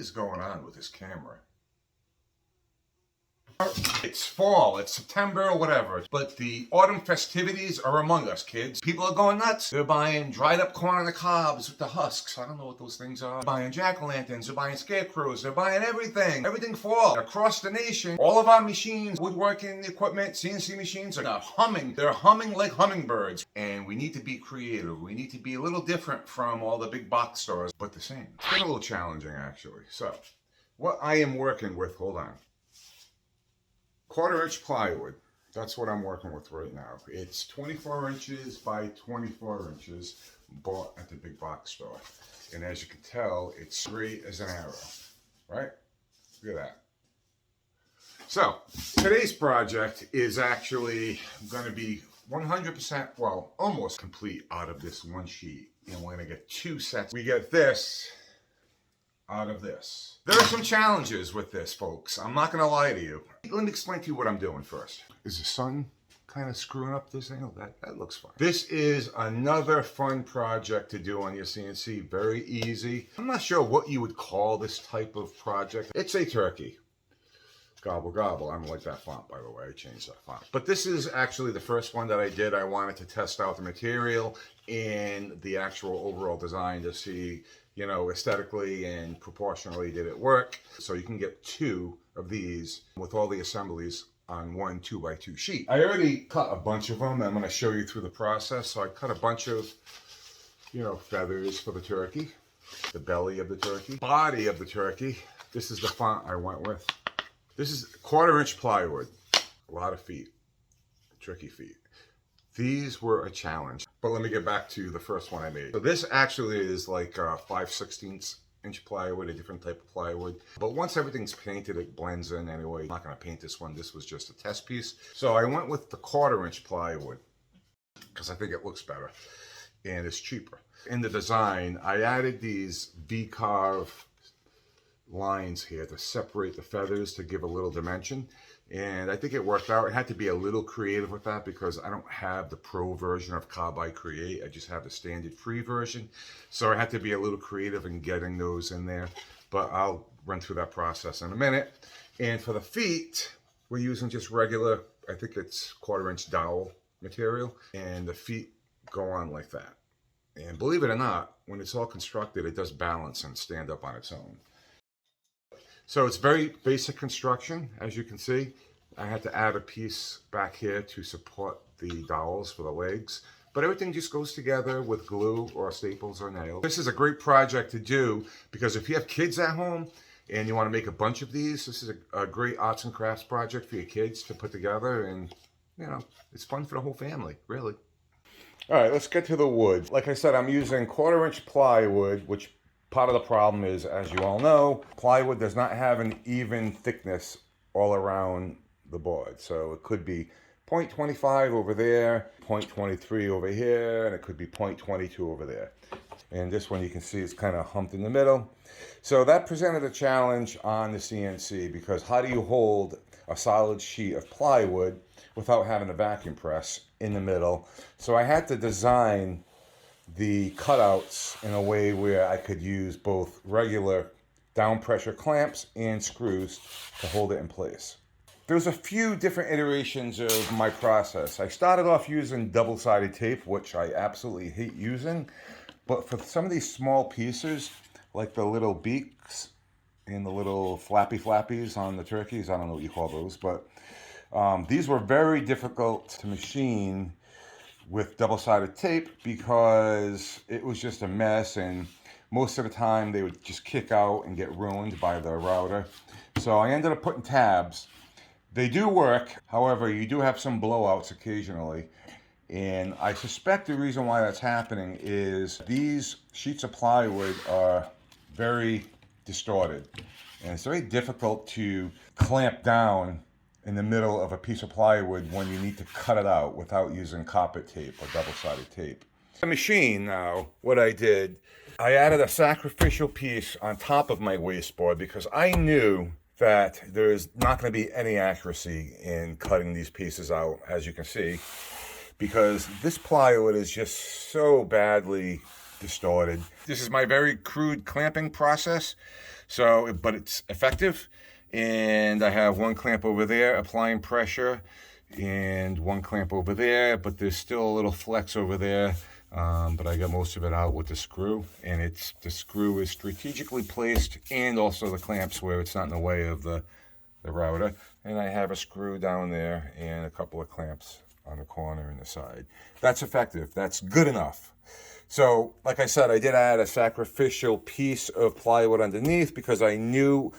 is going on with this camera? It's fall, it's September or whatever, but the autumn festivities are among us, kids. People are going nuts. They're buying dried up corn on the cobs with the husks. I don't know what those things are. They're buying jack-o'-lanterns, they're buying scarecrows, they're buying everything. Everything fall. Across the nation, all of our machines, woodworking equipment, CNC machines are humming. They're humming like hummingbirds. And we need to be creative. We need to be a little different from all the big box stores, but the same. It's been a little challenging, actually. So, what I am working with, hold on. 1/4-inch plywood. That's what I'm working with right now. It's 24 inches by 24 inches, bought at the big box store. And as you can tell, it's straight as an arrow, right? Look at that. So, today's project is actually going to be 100%, well, almost complete out of this one sheet. And we're going to get 2 sets. We get this out of this. There are some challenges with this, folks. I'm not going to lie to you. Let me explain to you what I'm doing first. Is the sun kind of screwing up this angle? That looks fine. This is another fun project to do on your CNC. Very easy. I'm not sure what you would call this type of project. It's a turkey. Gobble, gobble. I don't like that font, by the way. I changed that font. But this is actually the first one that I did. I wanted to test out the material and the actual overall design to see, you know, aesthetically and proportionally did it work. So you can get 2 of these with all the assemblies on one 2x2 sheet. I already cut a bunch of them. I'm going to show you through the process. So I cut a bunch of, you know, feathers for the turkey, the belly of the turkey, body of the turkey. This is the font I went with. This is 1/4-inch plywood, a lot of feet, tricky feet. These were a challenge, but let me get back to the first one I made. So this actually is like 5/16 inch plywood, a different type of plywood. But once everything's painted, it blends in anyway. I'm not gonna paint this one. This was just a test piece. So I went with the 1/4-inch plywood because I think it looks better and it's cheaper. In the design, I added these V-carve lines here to separate the feathers to give a little dimension, and I think it worked out. I had to be a little creative with that because I don't have the pro version of Carbide Create. I just have the standard free version, so I had to be a little creative in getting those in there, but I'll run through that process in a minute. And for the feet, we're using just regular, I think it's 1/4-inch dowel material, and the feet go on like that. And believe it or not, when it's all constructed, it does balance and stand up on its own. So it's very basic construction, as you can see. I had to add a piece back here to support the dowels for the legs, but everything just goes together with glue or staples or nails. This is a great project to do because if you have kids at home and you want to make a bunch of these, this is a great arts and crafts project for your kids to put together, and you know, it's fun for the whole family, really. All right, let's get to the wood. Like I said, I'm using 1/4-inch plywood, which part of the problem is, as you all know, plywood does not have an even thickness all around the board. So it could be 0.25 over there, 0.23 over here, and it could be 0.22 over there. And this one you can see is kind of humped in the middle. So that presented a challenge on the CNC because how do you hold a solid sheet of plywood without having a vacuum press in the middle? So I had to design the cutouts in a way where I could use both regular down pressure clamps and screws to hold it in place. There's a few different iterations of my process. I started off using double-sided tape, which I absolutely hate using, but for some of these small pieces, like the little beaks and the little flappies on the turkeys, I don't know what you call those, but these were very difficult to machine with double-sided tape because it was just a mess, and most of the time they would just kick out and get ruined by the router. So I ended up putting tabs. They do work, however, you do have some blowouts occasionally, and I suspect the reason why that's happening is these sheets of plywood are very distorted, and it's very difficult to clamp down in the middle of a piece of plywood when you need to cut it out without using carpet tape or double-sided tape. The machine now, what I did, I added a sacrificial piece on top of my wasteboard because I knew that there's not going to be any accuracy in cutting these pieces out, as you can see, because this plywood is just so badly distorted. This is my very crude clamping process, so but it's effective. And I have one clamp over there applying pressure and one clamp over there, but there's still a little flex over there. But I got most of it out with the screw, and the screw is strategically placed, and also the clamps where it's not in the way of the router. And I have a screw down there and a couple of clamps on the corner and the side. That's effective. That's good enough. So, like I said, I did add a sacrificial piece of plywood underneath because I knew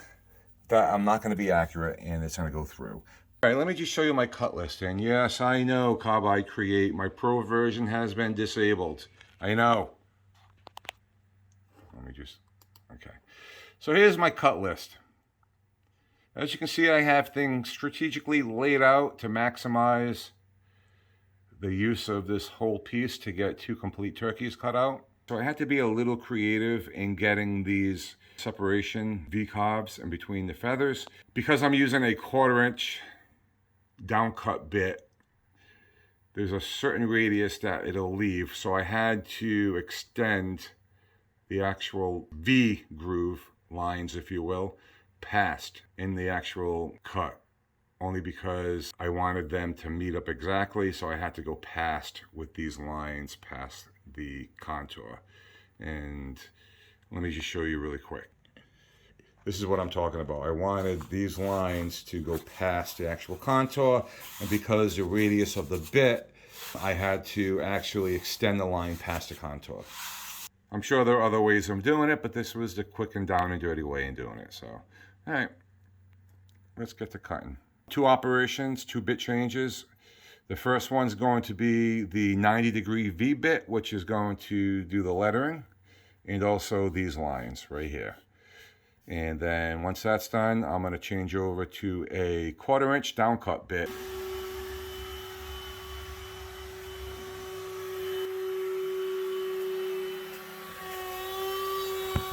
that I'm not going to be accurate and it's going to go through. All right, let me just show you my cut list. And yes, I know Carbide Create, my pro version has been disabled. I know. Let me just, okay. So here's my cut list. As you can see, I have things strategically laid out to maximize the use of this whole piece to get 2 complete turkeys cut out. So I had to be a little creative in getting these separation V-carbs in between the feathers. Because I'm using a 1/4 inch down cut bit, there's a certain radius that it'll leave. So I had to extend the actual V groove lines, if you will, past in the actual cut, only because I wanted them to meet up exactly. So I had to go past with these lines past the contour. And let me just show you really quick. This is what I'm talking about. I wanted these lines to go past the actual contour, and because the radius of the bit, I had to actually extend the line past the contour. I'm sure there are other ways of doing it, but this was the quick and down and dirty way in doing it. So, all right, let's get to cutting. 2 operations, 2 bit changes. The first one's going to be the 90-degree V bit, which is going to do the lettering, and also these lines right here. And then once that's done, I'm going to change over to a 1/4 inch down cut bit.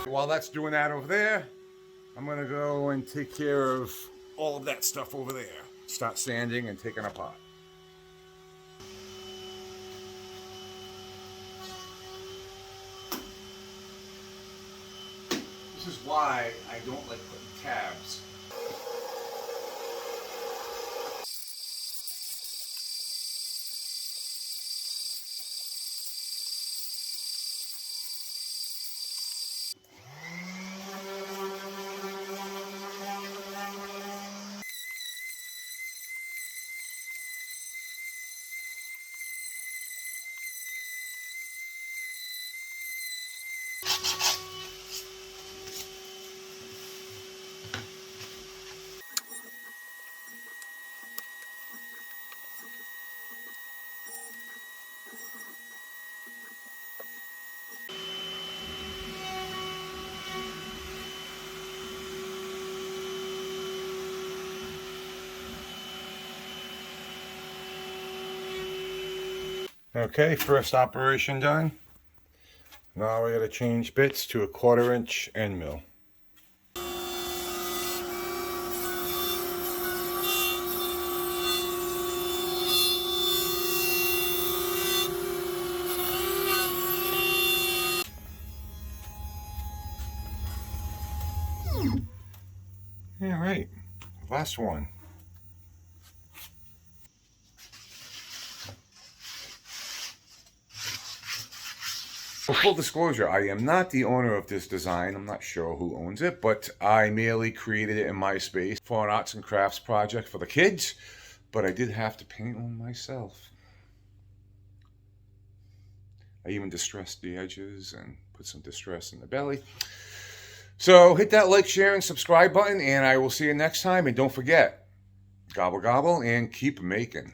While that's doing that over there, I'm going to go and take care of all of that stuff over there. Start sanding and taking apart. This is why I don't like putting tabs. Okay, first operation done. Now we got to change bits to a 1/4 inch end mill. All right, last one. For full disclosure, I am not the owner of this design. I'm not sure who owns it, but I merely created it in my space for an arts and crafts project for the kids, but I did have to paint one myself. I even distressed the edges and put some distress in the belly. So hit that like, share, and subscribe button, and I will see you next time. And don't forget, gobble, gobble, and keep making.